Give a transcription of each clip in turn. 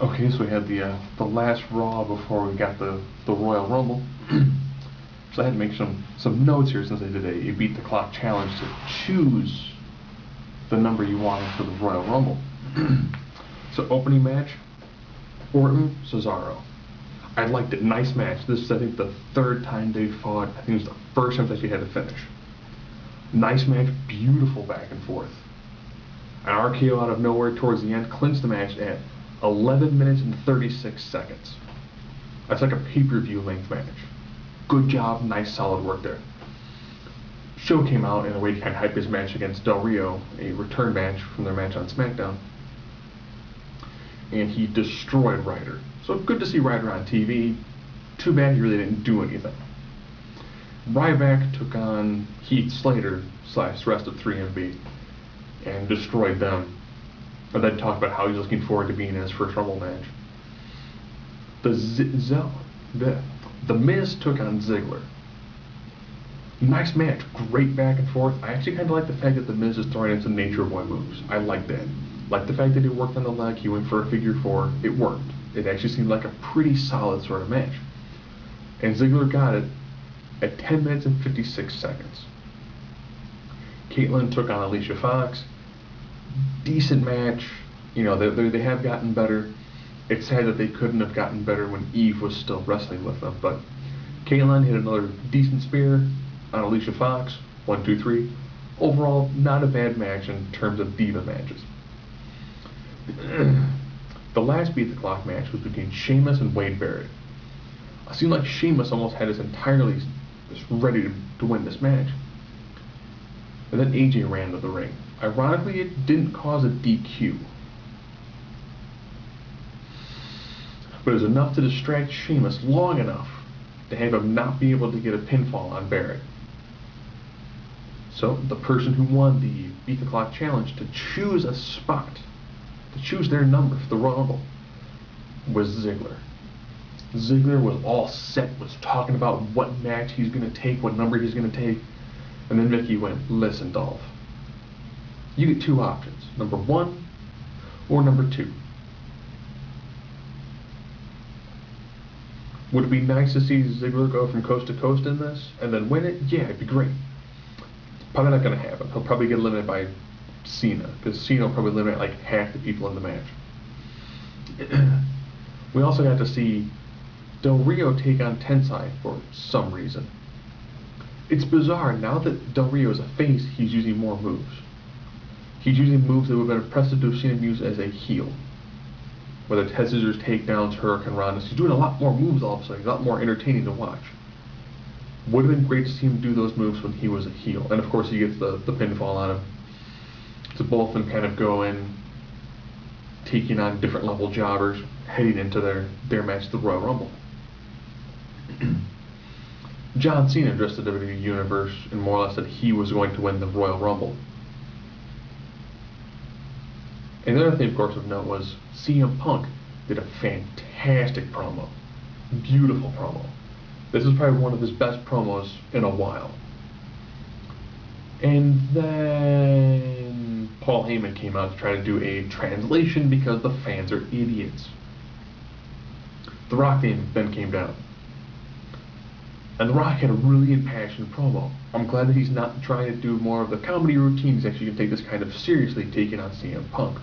Okay, so we had the last Raw before we got the Royal Rumble. So I had to make some notes here since I did a beat the clock challenge to choose the number you wanted for the Royal Rumble. So opening match, Orton Cesaro. I liked it. Nice match. This is, I think, the third time they fought. I think it was the first time they actually had to finish. Nice match, beautiful back and forth. An RKO out of nowhere towards the end clinched the match at 11 minutes and 36 seconds. That's like a pay-per-view length match. Good job, nice solid work there. Show came out in a way to kind of hype his match against Del Rio, a return match from their match on SmackDown. And he destroyed Ryder. So good to see Ryder on TV. Too bad he really didn't do anything. Ryback took on Heath Slater / rest of 3MB and destroyed them. And then talked about how he's looking forward to being in his first Rumble match. The Miz took on Ziggler. Nice match, great back and forth. I actually kind of like the fact that the Miz is throwing in some Nature Boy moves. I like that. Like the fact that he worked on the leg, he went for a figure four. It worked. It actually seemed like a pretty solid sort of match. And Ziggler got it at 10 minutes and 56 seconds. Caitlyn took on Alicia Fox. Decent match. You know, they have gotten better. It's sad that they couldn't have gotten better when Eve was still wrestling with them. But Caitlyn hit another decent spear on Alicia Fox. 1, 2, 3. Overall, not a bad match in terms of diva matches. The last Beat the Clock match was between Sheamus and Wade Barrett. It seemed like Sheamus almost had us entirely just ready to win this match. And then AJ ran to the ring. Ironically, it didn't cause a DQ. But it was enough to distract Sheamus long enough to have him not be able to get a pinfall on Barrett. So the person who won the Beat the Clock challenge to choose a spot, to choose their number for the Royal Rumble, was Ziggler. Ziggler was all set, was talking about what match he's going to take, what number he's going to take. And then Mickey went, listen, Dolph, you get two options, number 1 or number 2. Would it be nice to see Ziggler go from coast to coast in this and then win it? Yeah, it'd be great. Probably not going to happen. He'll probably get eliminated by Cena, because Cena will probably eliminate like half the people in the match. We also got to see Del Rio take on Tensai for some reason. It's bizarre, now that Del Rio is a face, he's using more moves. He's using moves that would have been impressive to have seen him use as a heel. Whether it's head scissors, takedowns, Hurricane Rondas, he's doing a lot more moves all of a sudden, he's a lot more entertaining to watch. Would have been great to see him do those moves when he was a heel. And of course he gets the pinfall on him. So both of them kind of go in, taking on different level jobbers, heading into their match, the Royal Rumble. John Cena addressed the WWE Universe and more or less said he was going to win the Royal Rumble. And the other thing, of course, of note was CM Punk did a fantastic promo. Beautiful promo. This is probably one of his best promos in a while. And then Paul Heyman came out to try to do a translation because the fans are idiots. The Rock then came down. And The Rock had a really impassioned promo. I'm glad that he's not trying to do more of the comedy routine. He's actually going to take this kind of seriously, taking on CM Punk.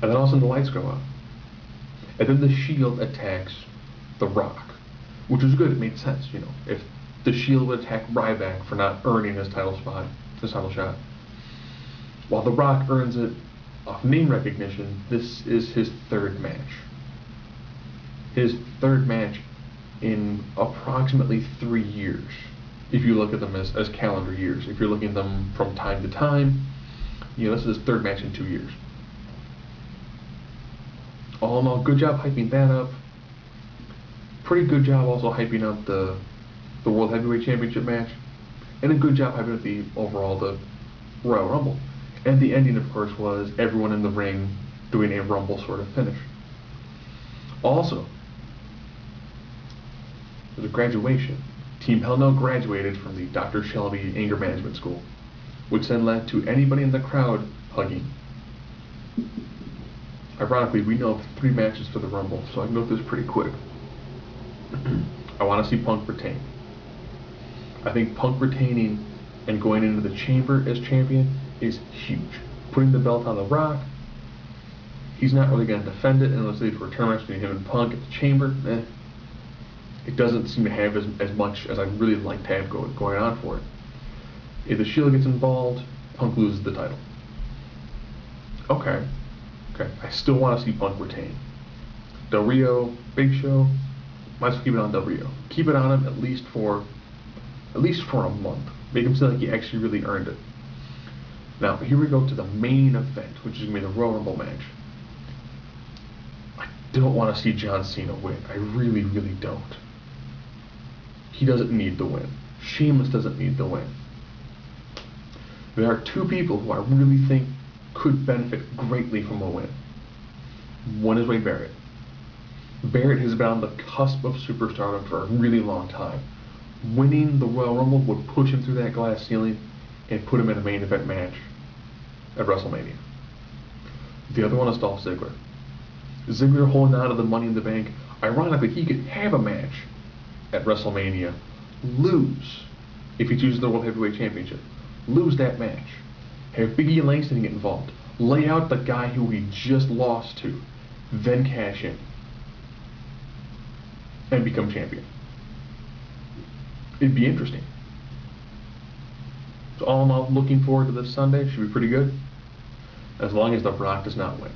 And then all of a sudden the lights go out. And then the Shield attacks The Rock, which was good. It made sense, you know. If the Shield would attack Ryback for not earning his title shot, while The Rock earns it off name recognition, this is his third match. His third match in approximately 3 years, if you look at them as calendar years. If you're looking at them from time to time, you know, this is his third match in 2 years. All in all, good job hyping that up. Pretty good job also hyping up the World Heavyweight Championship match. And a good job hyping up the Royal Rumble. And the ending, of course, was everyone in the ring doing a Rumble sort of finish. Also, there's a graduation. Team Hell No graduated from the Dr. Shelby Anger Management School, which then led to anybody in the crowd hugging. Ironically, we know of 3 matches for the Rumble, so I can go through this pretty quick. I want to see Punk retain. I think Punk retaining and going into the Chamber as champion is huge. Putting the belt on The Rock, he's not really going to defend it unless they for a return match between him and Punk at the Chamber. It doesn't seem to have as much as I'd really like to have going on for it. If the Shield gets involved, Punk loses the title. Okay. I still want to see Punk retain. Del Rio, Big Show, might as well keep it on Del Rio. Keep it on him at least for a month. Make him feel like he actually really earned it. Now, here we go to the main event, which is going to be the Royal Rumble match. I don't want to see John Cena win. I really, really don't. He doesn't need the win. Sheamus doesn't need the win. There are 2 people who I really think could benefit greatly from a win. One is Wade Barrett. Barrett has been on the cusp of superstardom for a really long time. Winning the Royal Rumble would push him through that glass ceiling and put him in a main event match at WrestleMania. The other one is Dolph Ziggler. Ziggler holding on to the Money in the Bank. Ironically, he could have a match at WrestleMania, lose if he chooses the World Heavyweight Championship. Lose that match. Have Big E and Langston get involved. Lay out the guy who he just lost to. Then cash in. And become champion. It'd be interesting. So all in all, looking forward to this Sunday. Should be pretty good. As long as The Rock does not win.